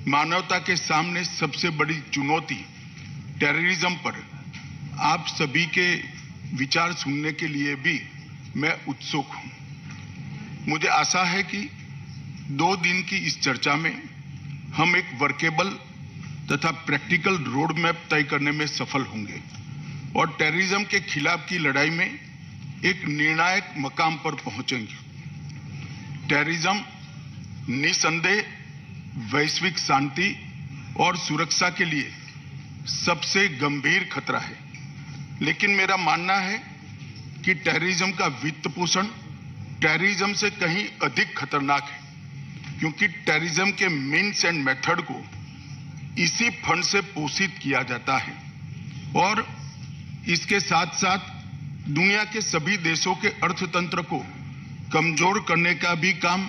मानवता के सामने सबसे बड़ी चुनौती टेररिज्म पर आप सभी के विचार सुनने के लिए भी मैं उत्सुक हूं। मुझे आशा है कि 2 दिन की इस चर्चा में हम एक वर्केबल तथा प्रैक्टिकल रोड मैप तय करने में सफल होंगे और टेररिज्म के खिलाफ की लड़ाई में एक निर्णायक मकाम पर पहुंचेंगे। टेररिज्म निसंदेह वैश्विक शांति और सुरक्षा के लिए सबसे गंभीर खतरा है, लेकिन मेरा मानना है कि टेररिज्म का वित्त पोषण टेररिज्म से कहीं अधिक खतरनाक है, क्योंकि टेररिज्म के मीन्स एंड मेथड को इसी फंड से पोषित किया जाता है और इसके साथ साथ दुनिया के सभी देशों के अर्थतंत्र को कमजोर करने का भी काम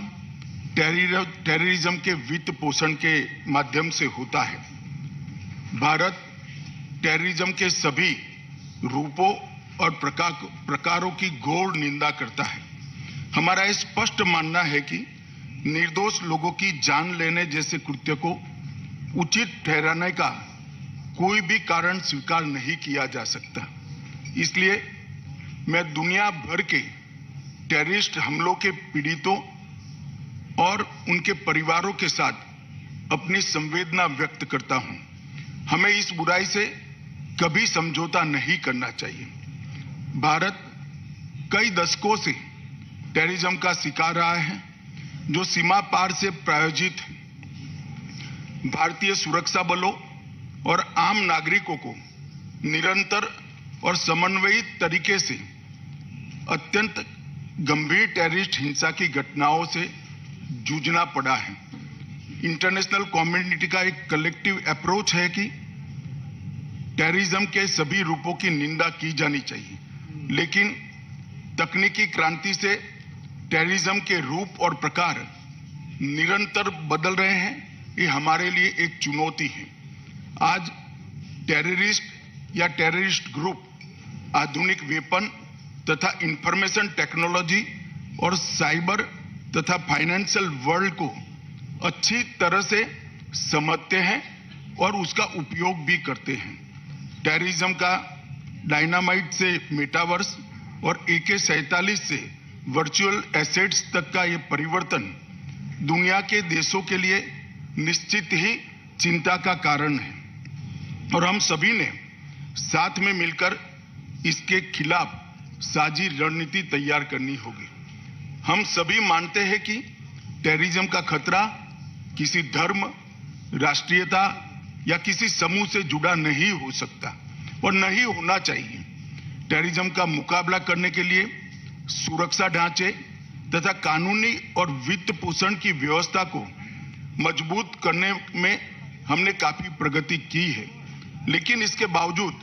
टेररिज्म के वित्त पोषण के माध्यम से होता है। भारत टेररिज्म के सभी रूपों और प्रकारों की घोर निंदा करता है। हमारा स्पष्ट मानना है कि निर्दोष लोगों की जान लेने जैसे कृत्य को उचित ठहराने का कोई भी कारण स्वीकार नहीं किया जा सकता। इसलिए मैं दुनिया भर के टेररिस्ट हमलों के पीड़ितों और उनके परिवारों के साथ अपनी संवेदना व्यक्त करता हूं। हमें इस बुराई से कभी समझौता नहीं करना चाहिए। भारत कई दशकों से टेररिज्म का शिकार रहा है, जो सीमा पार से प्रायोजित है। भारतीय सुरक्षा बलों और आम नागरिकों को निरंतर और समन्वयित तरीके से अत्यंत गंभीर टेररिस्ट हिंसा की घटनाओं से जूझना पड़ा है। इंटरनेशनल कम्युनिटी का एक कलेक्टिव अप्रोच है कि टेररिज्म के सभी रूपों की निंदा की जानी चाहिए, लेकिन तकनीकी क्रांति से टेररिज्म के रूप और प्रकार निरंतर बदल रहे हैं। ये हमारे लिए एक चुनौती है। आज टेररिस्ट या टेररिस्ट ग्रुप आधुनिक वेपन तथा इंफॉर्मेशन टेक्नोलॉजी और साइबर तथा फाइनेंशियल वर्ल्ड को अच्छी तरह से समझते हैं और उसका उपयोग भी करते हैं। टेररिज्म का डायनामाइट से मेटावर्स और AK-47 से वर्चुअल एसेट्स तक का ये परिवर्तन दुनिया के देशों के लिए निश्चित ही चिंता का कारण है और हम सभी ने साथ में मिलकर इसके खिलाफ साझी रणनीति तैयार करनी होगी। हम सभी मानते हैं कि टेररिज्म का खतरा किसी धर्म, राष्ट्रीयता या किसी समूह से जुड़ा नहीं हो सकता और नहीं होना चाहिए। टेररिज्म का मुकाबला करने के लिए सुरक्षा ढांचे तथा कानूनी और वित्त पोषण की व्यवस्था को मजबूत करने में हमने काफी प्रगति की है, लेकिन इसके बावजूद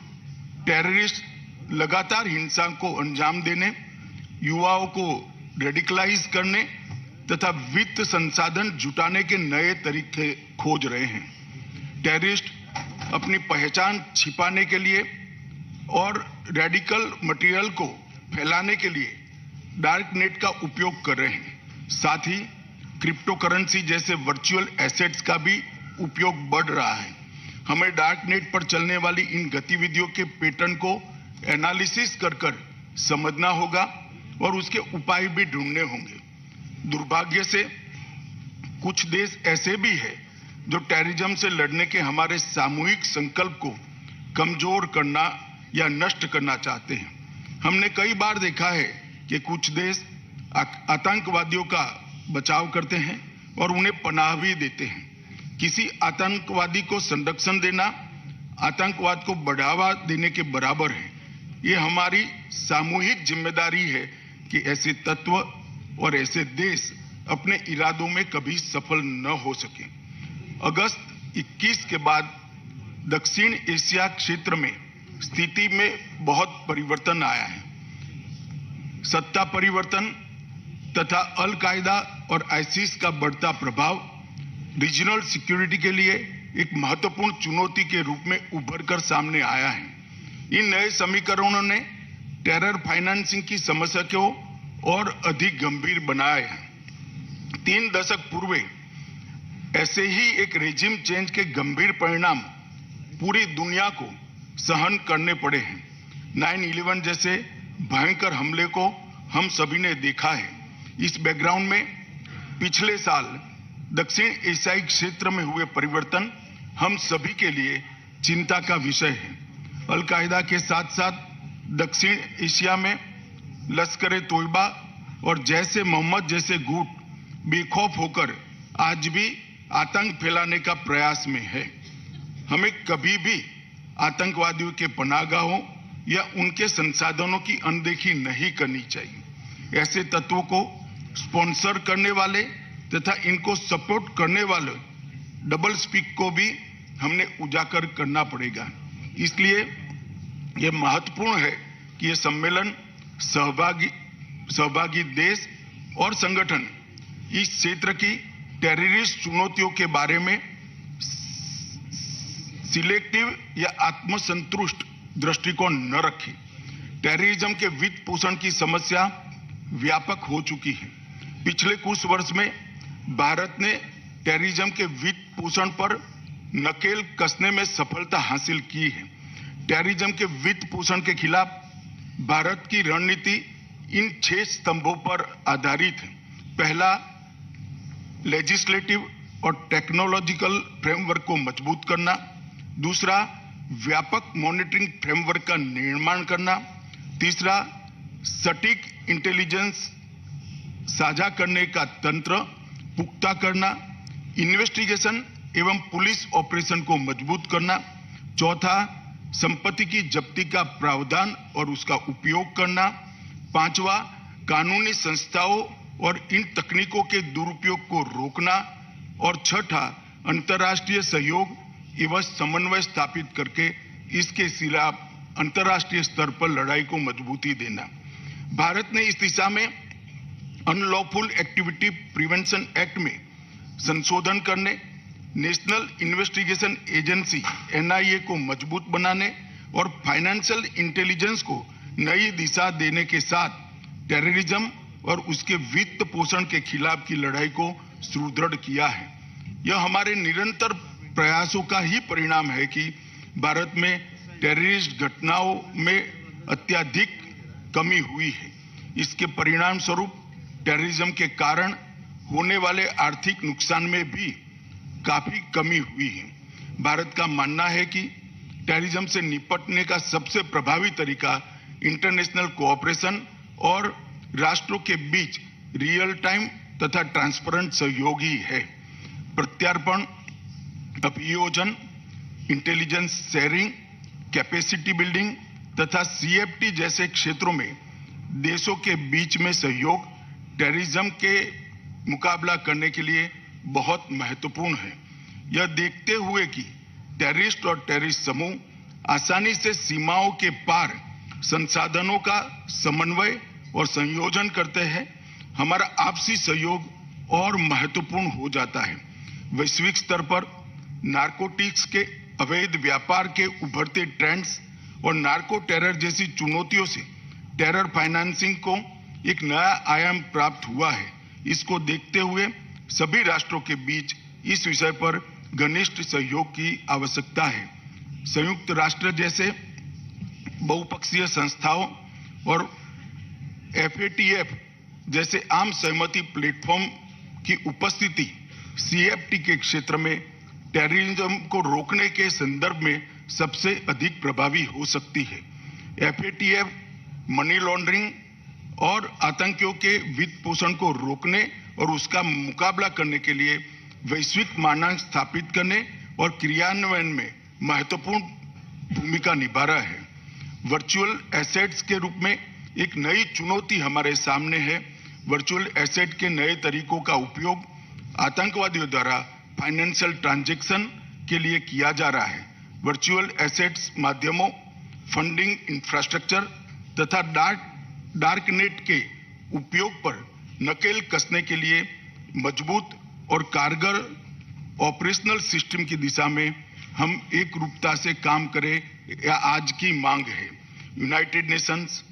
टेररिस्ट लगातार हिंसा को अंजाम देने, युवाओं को रेडिकलाइज करने तथा वित्त संसाधन जुटाने के नए तरीके खोज रहे हैं। टेररिस्ट अपनी पहचान छिपाने के लिए और रेडिकल मटेरियल को फैलाने के लिए डार्क नेट का उपयोग कर रहे हैं। साथ ही क्रिप्टो करेंसी जैसे वर्चुअल एसेट्स का भी उपयोग बढ़ रहा है। हमें डार्क नेट पर चलने वाली इन गतिविधियों के पैटर्न को एनालिसिस कर समझना होगा और उसके उपाय भी ढूंढने होंगे। दुर्भाग्य से कुछ देश ऐसे भी हैं जो टेररिज्म से लड़ने के हमारे सामूहिक संकल्प को कमजोर करना या नष्ट करना चाहते हैं। हमने कई बार देखा है कि कुछ देश आतंकवादियों का बचाव करते हैं और उन्हें पनाह भी देते हैं। किसी आतंकवादी को संरक्षण देना आतंकवाद को बढ़ावा देने के बराबर है। ये हमारी सामूहिक जिम्मेदारी है कि ऐसे तत्व और ऐसे देश अपने इरादों में कभी सफल न हो सके। अगस्त 21 के बाद दक्षिण एशिया क्षेत्र में स्थिति में बहुत परिवर्तन आया है। सत्ता परिवर्तन तथा अल कायदा और आईसिस का बढ़ता प्रभाव रीजनल सिक्योरिटी के लिए एक महत्वपूर्ण चुनौती के रूप में उभर कर सामने आया है। इन नए समीकरणों ने टेरर फाइनेंसिंग की समस्या को और अधिक गंभीर बनाया है। 3 दशक पूर्व ऐसे ही एक रेजिम चेंज के गंभीर परिणाम पूरी दुनिया को सहन करने पड़े हैं। 9/11 जैसे भयंकर हमले को हम सभी ने देखा है। इस बैकग्राउंड में पिछले साल दक्षिण एशियाई क्षेत्र में हुए परिवर्तन हम सभी के लिए चिंता का विषय है। अल-कायदा के साथ साथ दक्षिण एशिया में लश्कर ए तोयबा और जैसे मोहम्मद जैसे गुट बेखौफ होकर आज भी आतंक फैलाने का प्रयास में है। हमें कभी भी आतंकवादियों के पनाहगाहों या उनके संसाधनों की अनदेखी नहीं करनी चाहिए। ऐसे तत्वों को स्पॉन्सर करने वाले तथा इनको सपोर्ट करने वाले डबल स्पीक को भी हमने उजागर करना पड़ेगा। इसलिए यह महत्वपूर्ण है कि यह सम्मेलन सहभागी देश और संगठन इस क्षेत्र की टेररिस्ट चुनौतियों के बारे में सिलेक्टिव या आत्मसंतुष्ट दृष्टिकोण न रखें। टेररिज्म के वित्त पोषण की समस्या व्यापक हो चुकी है। पिछले कुछ वर्ष में भारत ने टेररिज्म के वित्त पोषण पर नकेल कसने में सफलता हासिल की है। टेररिज्म के वित्त पोषण के खिलाफ भारत की रणनीति इन 6 स्तंभों पर आधारित है। पहला, लेजिस्लेटिव और टेक्नोलॉजिकल फ्रेमवर्क को मजबूत करना। दूसरा, व्यापक मॉनिटरिंग फ्रेमवर्क का निर्माण करना। तीसरा, सटीक इंटेलिजेंस साझा करने का तंत्र पुख्ता करना। इन्वेस्टिगेशन एवं पुलिस ऑपरेशन को मजबूत करना। चौथा, संपत्ति की जब्ती का प्रावधान और उसका उपयोग करना। पांचवा, कानूनी संस्थाओं और इन तकनीकों के दुरुपयोग को रोकना। और छठा, अंतर्राष्ट्रीय सहयोग एवं समन्वय स्थापित करके इसके खिलाफ अंतर्राष्ट्रीय स्तर पर लड़ाई को मजबूती देना। भारत ने इस दिशा में अनलॉफुल एक्टिविटी प्रिवेंशन एक्ट में संशोधन करने, नेशनल इन्वेस्टिगेशन एजेंसी NIA को मजबूत बनाने और फाइनेंशियल इंटेलिजेंस को नई दिशा देने के साथ टेररिज्म और उसके वित्त पोषण के खिलाफ की लड़ाई को सुदृढ़ किया है। यह हमारे निरंतर प्रयासों का ही परिणाम है कि भारत में टेररिस्ट घटनाओं में अत्यधिक कमी हुई है। इसके परिणाम स्वरूप टेररिज्म के कारण होने वाले आर्थिक नुकसान में भी काफी कमी हुई है। भारत का मानना है कि टेररिज्म से निपटने का सबसे प्रभावी तरीका इंटरनेशनल कोऑपरेशन और राष्ट्रों के बीच रियल टाइम तथा ट्रांसपेरेंट सहयोग ही है। प्रत्यार्पण, अभियोजन, इंटेलिजेंस शेयरिंग, कैपेसिटी बिल्डिंग तथा CFT जैसे क्षेत्रों में देशों के बीच में सहयोग टेररिज्म के मुकाबला करने के लिए बहुत महत्वपूर्ण है। यह देखते हुए कि टेररिस्ट और टेररिस्ट समूह आसानी से सीमाओं के पार संसाधनों का समन्वय और संयोजन करते हैं, हमारा आपसी सहयोग और महत्वपूर्ण हो जाता है। वैश्विक स्तर पर नारकोटिक्स के अवैध व्यापार के उभरते ट्रेंड्स और नार्को टेरर जैसी चुनौतियों से टेरर फाइनेंसिंग को एक नया आयाम प्राप्त हुआ है। इसको देखते हुए सभी राष्ट्रों के बीच इस विषय पर घनिष्ठ सहयोग की आवश्यकता है। संयुक्त राष्ट्र जैसे बहुपक्षीय संस्थाओं और FATF जैसे आम सहमति प्लेटफॉर्म की उपस्थिति CFT के क्षेत्र में टेररिज्म को रोकने के संदर्भ में सबसे अधिक प्रभावी हो सकती है। FATF मनी लॉन्ड्रिंग और आतंकियों के वित्त पोषण को रोकने और उसका मुकाबला करने के लिए वैश्विक मानक स्थापित करने और क्रियान्वयन में महत्वपूर्ण भूमिका निभा रहा है। वर्चुअल एसेट्स के रूप में एक नई चुनौती हमारे सामने है। वर्चुअल एसेट के नए तरीकों का उपयोग आतंकवादियों द्वारा फाइनेंशियल ट्रांजैक्शन के लिए किया जा रहा है। वर्चुअल एसेट्स माध्यमों, फंडिंग इंफ्रास्ट्रक्चर तथा डार्क नेट के उपयोग पर नकेल कसने के लिए मजबूत और कारगर ऑपरेशनल सिस्टम की दिशा में हम एक रूपता से काम करें, या आज की मांग है। यूनाइटेड नेशंस,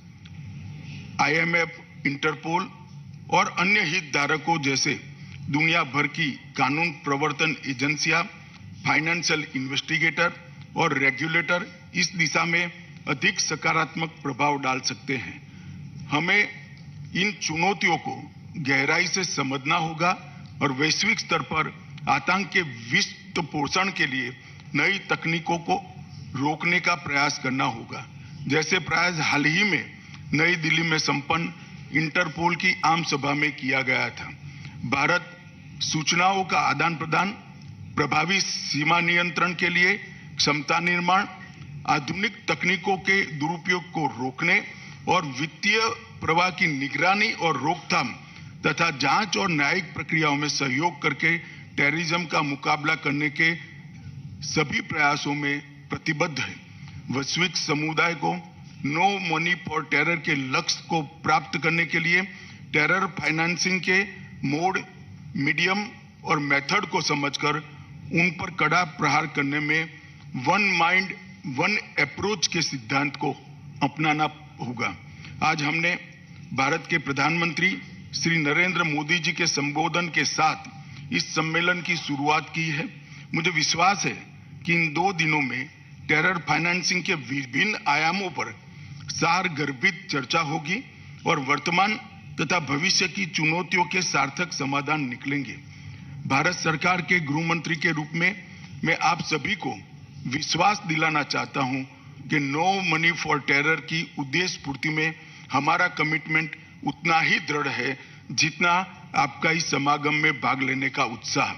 IMF, इंटरपोल और अन्य हितधारकों जैसे दुनिया भर की कानून प्रवर्तन एजेंसियां, फाइनेंशियल इन्वेस्टिगेटर और रेगुलेटर इस दिशा में अधिक सकारात्मक प्रभाव डाल सकते हैं। हमें इन चुनौतियों को गहराई से समझना होगा और वैश्विक स्तर पर आतंक के वित्त पोषण के लिए नई तकनीकों को रोकने का प्रयास करना होगा। जैसे प्रयास हाल ही में नई दिल्ली में संपन्न इंटरपोल की आम सभा में किया गया था। भारत सूचनाओं का आदान प्रदान, प्रभावी सीमा नियंत्रण के लिए क्षमता निर्माण, आधुनिक तकनीकों के दुरुपयोग को रोकने और वित्तीय प्रवाह की निगरानी और रोकथाम तथा जांच और न्यायिक प्रक्रियाओं में सहयोग करके टेररिज्म का मुकाबला करने के सभी प्रयासों में प्रतिबद्ध है। वैश्विक समुदाय को नो मनी फॉर टेरर के लक्ष्य को प्राप्त करने के लिए टेरर फाइनेंसिंग के मोड, मीडियम और मेथड को समझकर उन पर कड़ा प्रहार करने में वन माइंड वन अप्रोच के सिद्धांत को अपनाना होगा। आज हमने भारत के प्रधानमंत्री श्री नरेंद्र मोदी जी के संबोधन के साथ इस सम्मेलन की शुरुआत की है। मुझे विश्वास है कि इन 2 दिनों में टेरर फाइनेंसिंग के विभिन्न आयामों पर सारगर्भित चर्चा होगी और वर्तमान तथा भविष्य की चुनौतियों के सार्थक समाधान निकलेंगे। भारत सरकार के गृह मंत्री के रूप में मैं आप सभी को विश्वास दिलाना चाहता हूं कि नो मनी फॉर टेरर की उद्देश्य पूर्ति में हमारा कमिटमेंट उतना ही दृढ़ है जितना आपका इस समागम में भाग लेने का उत्साह।